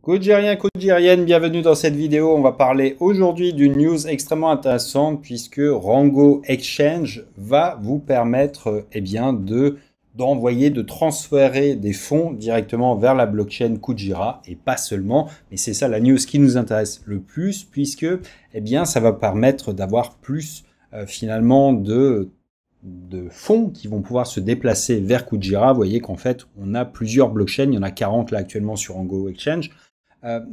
Codegérien, codegérienne, bienvenue dans cette vidéo. On va parler aujourd'hui d'une news extrêmement intéressante puisque Rango Exchange va vous permettre d'envoyer, de transférer des fonds directement vers la blockchain Kujira et pas seulement. Mais c'est ça la news qui nous intéresse le plus puisque ça va permettre d'avoir plus finalement de fonds qui vont pouvoir se déplacer vers Kujira. Vous voyez qu'en fait, on a plusieurs blockchains. Il y en a 40 là actuellement sur Rango Exchange.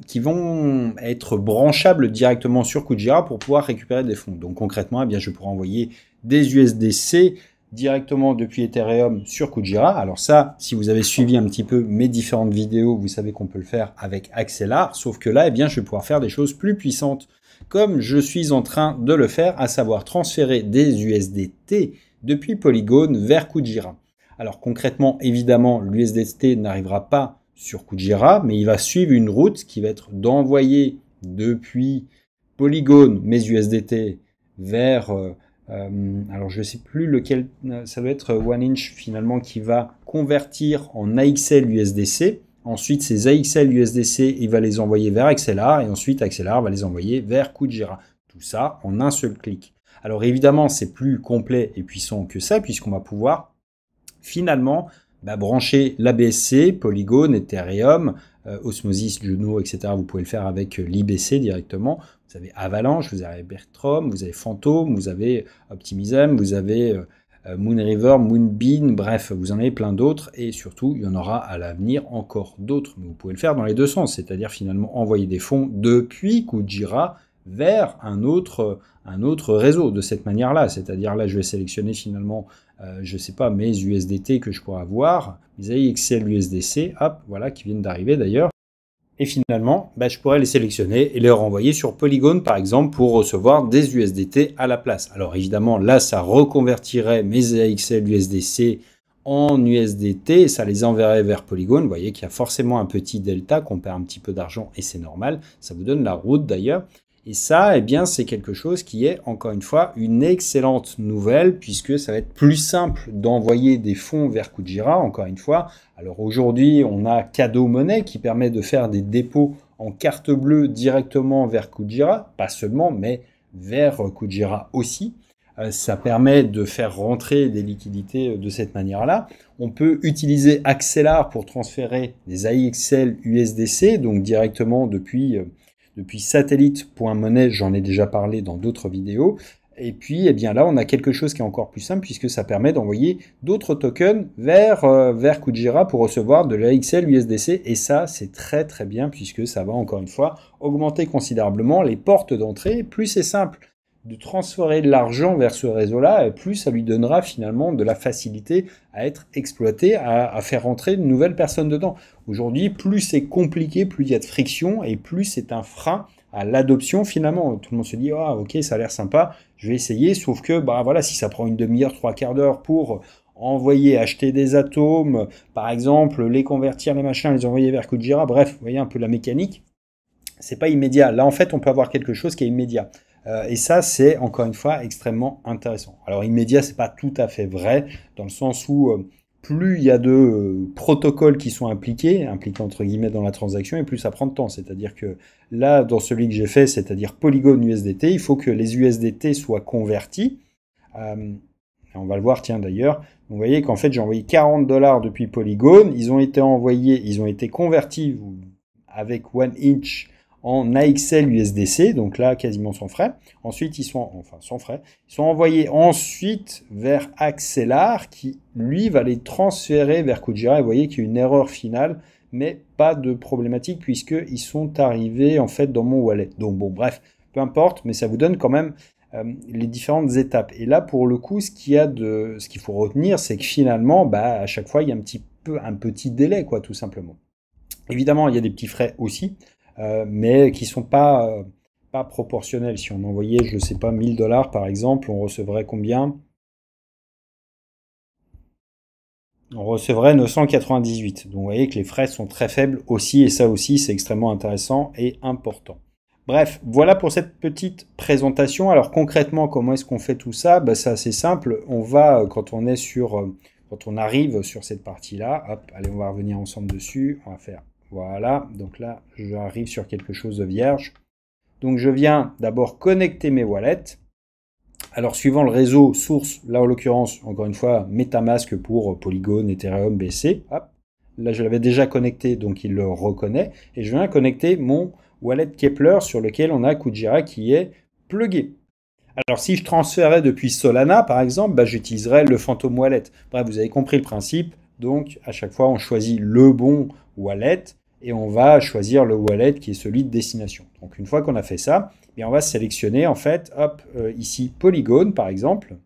Qui vont être branchables directement sur Kujira pour pouvoir récupérer des fonds. Donc concrètement, je pourrais envoyer des USDC directement depuis Ethereum sur Kujira. Alors ça, si vous avez suivi un petit peu mes différentes vidéos, vous savez qu'on peut le faire avec Axelar, sauf que là, je vais pouvoir faire des choses plus puissantes, comme je suis en train de le faire, à savoir transférer des USDT depuis Polygon vers Kujira. Alors concrètement, évidemment, l'USDT n'arrivera pas sur Kujira, mais il va suivre une route qui va être d'envoyer depuis Polygon mes USDT vers, alors je ne sais plus lequel, ça doit être OneInch finalement qui va convertir en AXL USDC. Ensuite, ces AXL USDC, il va les envoyer vers Axelar et ensuite Axelar va les envoyer vers Kujira. Tout ça en un seul clic. Alors évidemment, c'est plus complet et puissant que ça puisqu'on va pouvoir finalement brancher l'ABSC, Polygon, Ethereum, Osmosis, Juno, etc. Vous pouvez le faire avec l'IBC directement. Vous avez Avalanche, vous avez Bertram, vous avez Phantom, vous avez Optimism, vous avez Moonriver, Moonbeam, bref, vous en avez plein d'autres. Et surtout, il y en aura à l'avenir encore d'autres. Mais vous pouvez le faire dans les deux sens, c'est-à-dire finalement envoyer des fonds depuis Kujira vers un autre réseau de cette manière-là. C'est-à-dire là, je vais sélectionner finalement, je ne sais pas, mes USDT que je pourrais avoir, mes AXL USDC, hop, voilà, qui viennent d'arriver d'ailleurs. Et finalement, je pourrais les sélectionner et les renvoyer sur Polygon, par exemple, pour recevoir des USDT à la place. Alors évidemment, là, ça reconvertirait mes AXL USDC en USDT, et ça les enverrait vers Polygon. Vous voyez qu'il y a forcément un petit delta, qu'on perd un petit peu d'argent, et c'est normal. Ça vous donne la route d'ailleurs. Et ça, c'est quelque chose qui est, encore une fois, une excellente nouvelle, puisque ça va être plus simple d'envoyer des fonds vers Kujira, encore une fois. Alors aujourd'hui, on a Cadeau Monnaie qui permet de faire des dépôts en carte bleue directement vers Kujira, pas seulement, mais vers Kujira aussi. Ça permet de faire rentrer des liquidités de cette manière-là. On peut utiliser Axelar pour transférer des AXL USDC, donc directement depuis satellite.money, j'en ai déjà parlé dans d'autres vidéos. Et puis, là, on a quelque chose qui est encore plus simple puisque ça permet d'envoyer d'autres tokens vers Kujira pour recevoir de l'AXL USDC. Et ça, c'est très très bien puisque ça va encore une fois augmenter considérablement les portes d'entrée. Plus c'est simple de transférer de l'argent vers ce réseau-là, et plus ça lui donnera finalement de la facilité à être exploité, à faire rentrer de nouvelles personnes dedans. Aujourd'hui, plus c'est compliqué, plus il y a de friction, et plus c'est un frein à l'adoption finalement. Tout le monde se dit « Ah, ok, ça a l'air sympa, je vais essayer », sauf que si ça prend une demi-heure, 3/4 d'heure pour envoyer, acheter des atomes, par exemple, les convertir, les machins, les envoyer vers Kujira, bref, vous voyez un peu la mécanique, c'est pas immédiat. Là, en fait, on peut avoir quelque chose qui est immédiat. Et ça, c'est encore une fois extrêmement intéressant. Alors immédiat, c'est pas tout à fait vrai, dans le sens où plus il y a de protocoles qui sont impliqués entre guillemets dans la transaction, et plus ça prend de temps. C'est-à-dire que là, dans celui que j'ai fait, c'est-à-dire Polygon USDT, il faut que les USDT soient convertis. On va le voir, tiens d'ailleurs. Vous voyez qu'en fait, j'ai envoyé $40 depuis Polygon. Ils ont été convertis avec OneInch en AXL USDC, donc là quasiment sans frais. Ensuite, sans frais. Ils sont envoyés ensuite vers Axelar qui, lui, va les transférer vers Kujira. Et vous voyez qu'il y a une erreur finale, mais pas de problématique puisqu'ils sont arrivés en fait dans mon wallet. Donc bon, bref, peu importe, mais ça vous donne quand même les différentes étapes. Et là, pour le coup, ce qu'il faut retenir, c'est que finalement, à chaque fois, il y a un petit délai, quoi, tout simplement. Évidemment, il y a des petits frais aussi, mais qui sont pas proportionnels. Si on envoyait, je sais pas, $1000 par exemple, on recevrait combien? On recevrait 998. Donc vous voyez que les frais sont très faibles aussi, et ça aussi c'est extrêmement intéressant et important. Bref, voilà pour cette petite présentation. Alors concrètement, comment est-ce qu'on fait tout ça? C'est assez simple. On va, quand on arrive sur cette partie-là, hop, allez, on va revenir ensemble dessus. On va faire Voilà, donc là, j'arrive sur quelque chose de vierge. Donc je viens d'abord connecter mes wallets. Alors suivant le réseau source, là en l'occurrence, encore une fois, MetaMask pour Polygon, Ethereum, BSC. Hop. Là je l'avais déjà connecté, donc il le reconnaît. Et je viens connecter mon wallet Kepler sur lequel on a Kujira qui est plugué. Alors si je transférais depuis Solana par exemple, bah, j'utiliserais le Phantom Wallet. Bref, vous avez compris le principe. Donc à chaque fois on choisit le bon wallet et on va choisir le wallet qui est celui de destination. Donc une fois qu'on a fait ça, eh on va sélectionner en fait, hop, ici Polygon par exemple,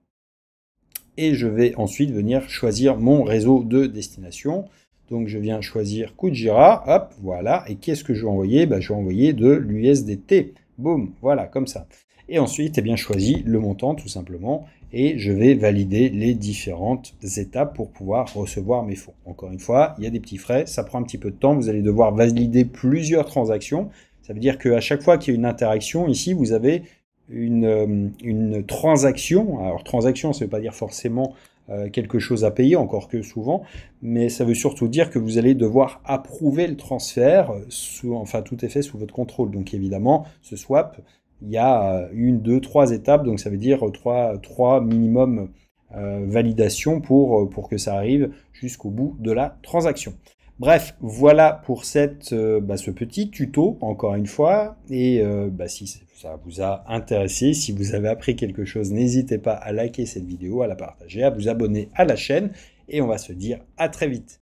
et je vais ensuite venir choisir mon réseau de destination. Donc je viens choisir Kujira, hop, voilà, et qu'est-ce que je vais envoyer? Bah, je vais envoyer de l'USDT. Boum, voilà, comme ça. Et ensuite, eh bien, je choisis le montant tout simplement et je vais valider les différentes étapes pour pouvoir recevoir mes fonds. Encore une fois, il y a des petits frais, ça prend un petit peu de temps, vous allez devoir valider plusieurs transactions. Ça veut dire qu'à chaque fois qu'il y a une interaction, ici, vous avez une transaction. Alors, transaction, ça ne veut pas dire forcément quelque chose à payer, encore que souvent, mais ça veut surtout dire que vous allez devoir approuver le transfert, enfin tout est fait sous votre contrôle. Donc évidemment, ce swap, il y a une, deux, trois étapes, donc ça veut dire trois minimum validations pour que ça arrive jusqu'au bout de la transaction. Bref, voilà pour ce petit tuto, encore une fois. Et si ça vous a intéressé, si vous avez appris quelque chose, n'hésitez pas à liker cette vidéo, à la partager, à vous abonner à la chaîne. Et on va se dire à très vite.